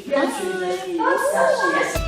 Bien sûr. Merci.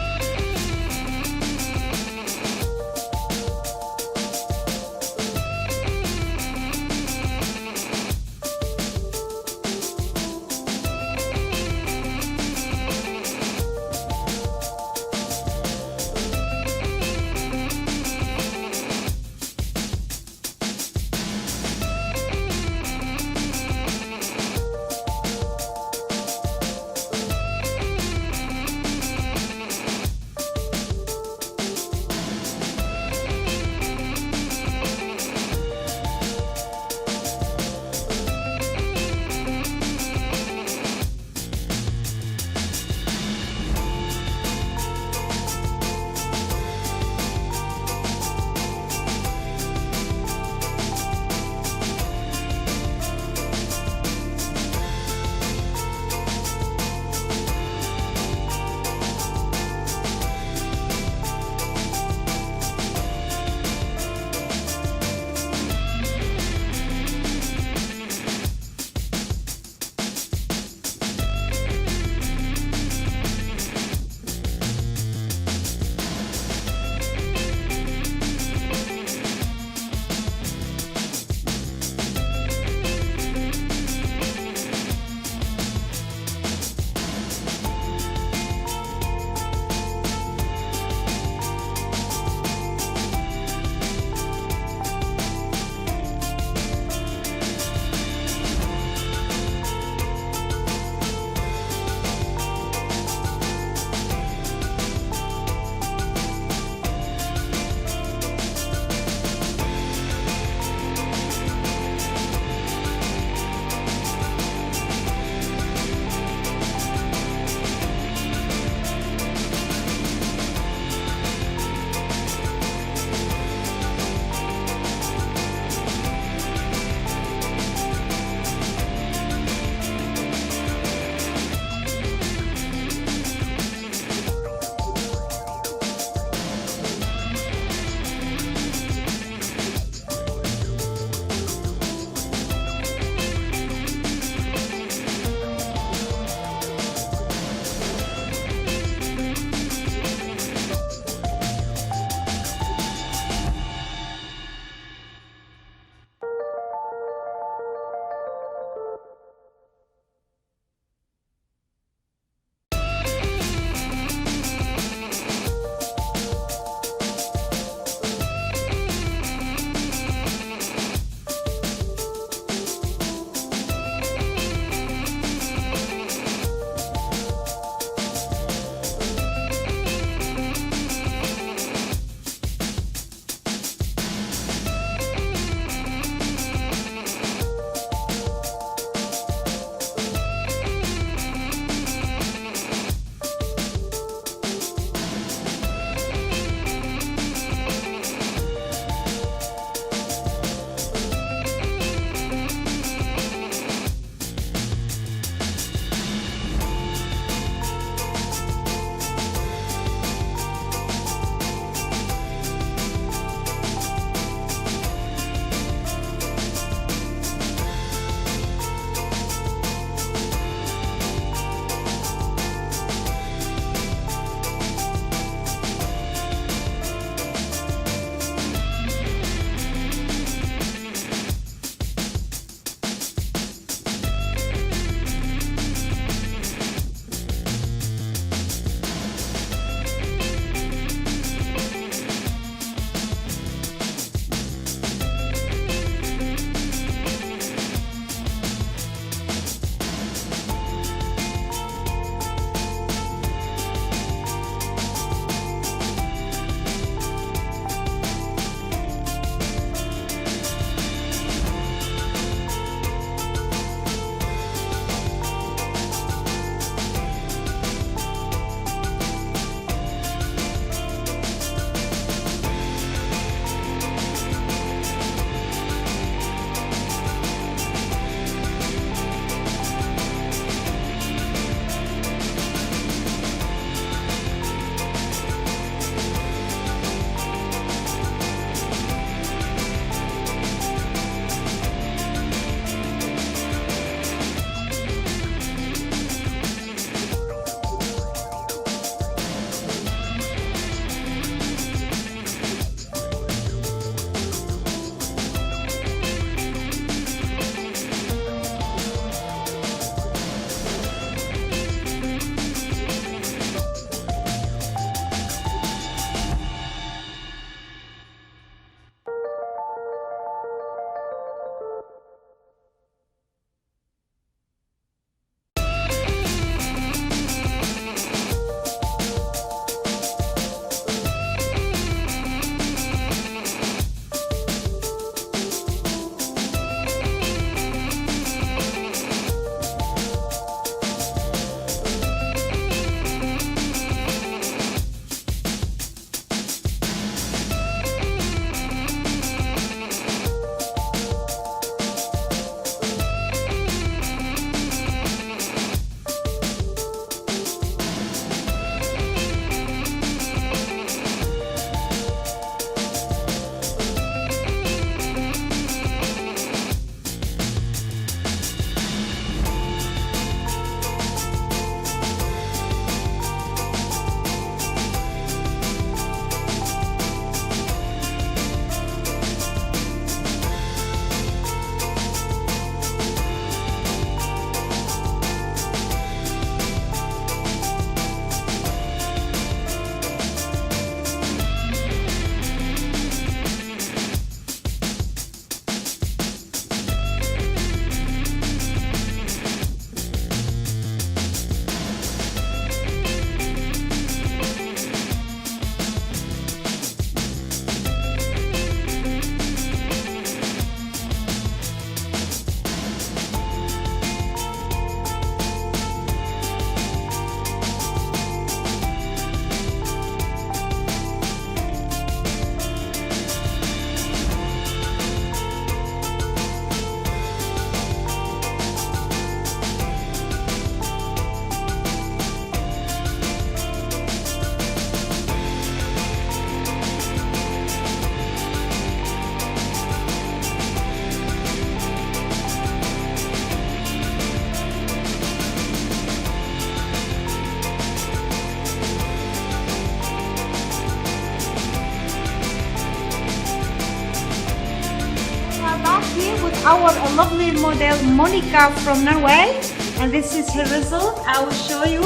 our lovely model Monica from Norway, and this is her result. I will show you.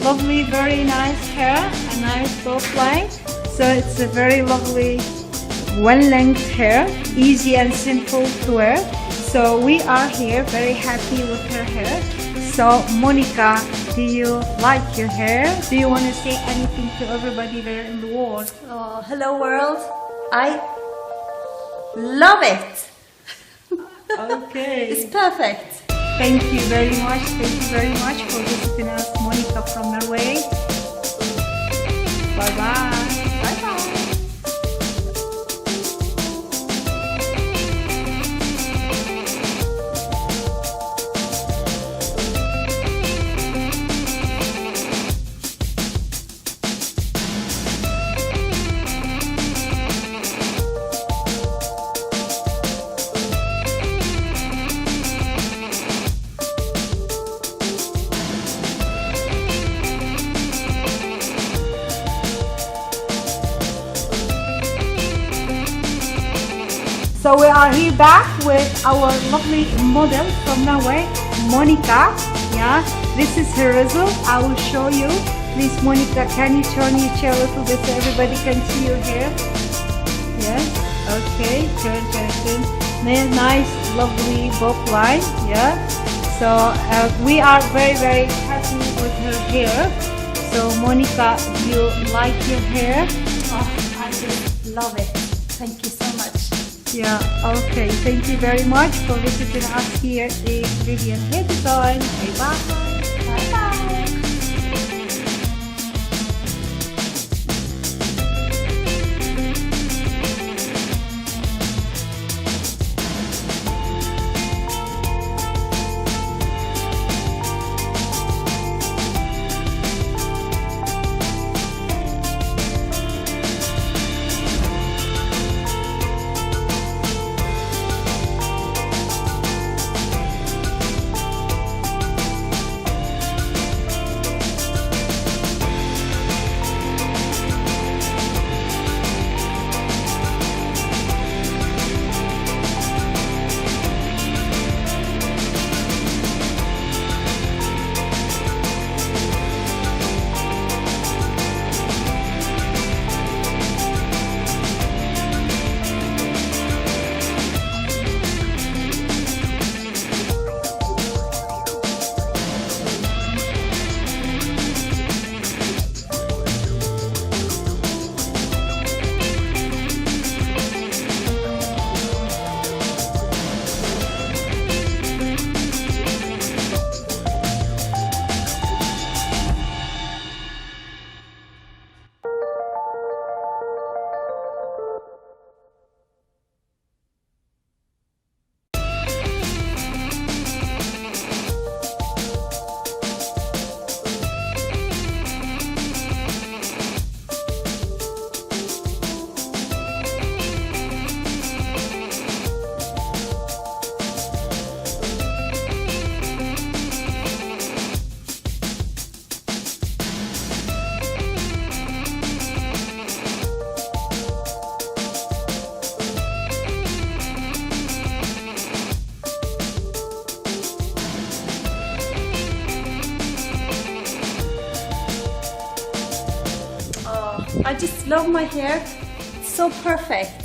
Lovely, very nice hair, a nice bob line. So it's a very lovely one-length hair, easy and simple to wear. So we are here very happy with her hair. So Monica, do you like your hair? Do you want to say anything to everybody there in the world? Oh, hello world. I love it. Okay. It's perfect. Thank you very much. Thank you very much for visiting us, Monica from Norway. Bye bye. Bye bye. So we are here back with our lovely model from Norway, Monica. Yeah, this is her result. I will show you. Please, Monica, can you turn your chair a little bit so everybody can see your hair? Yes. Okay. Turn. Nice, lovely bob line. Yeah. So we are very, very happy with her hair. So Monica, you like your hair? Oh, I just love it. Thank you so much. Yeah, okay. Thank you very much for visiting us here in Vivian Hair Design. Bye bye. Bye bye. I just love my hair. It's so perfect.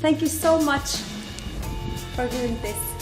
Thank you so much for doing this.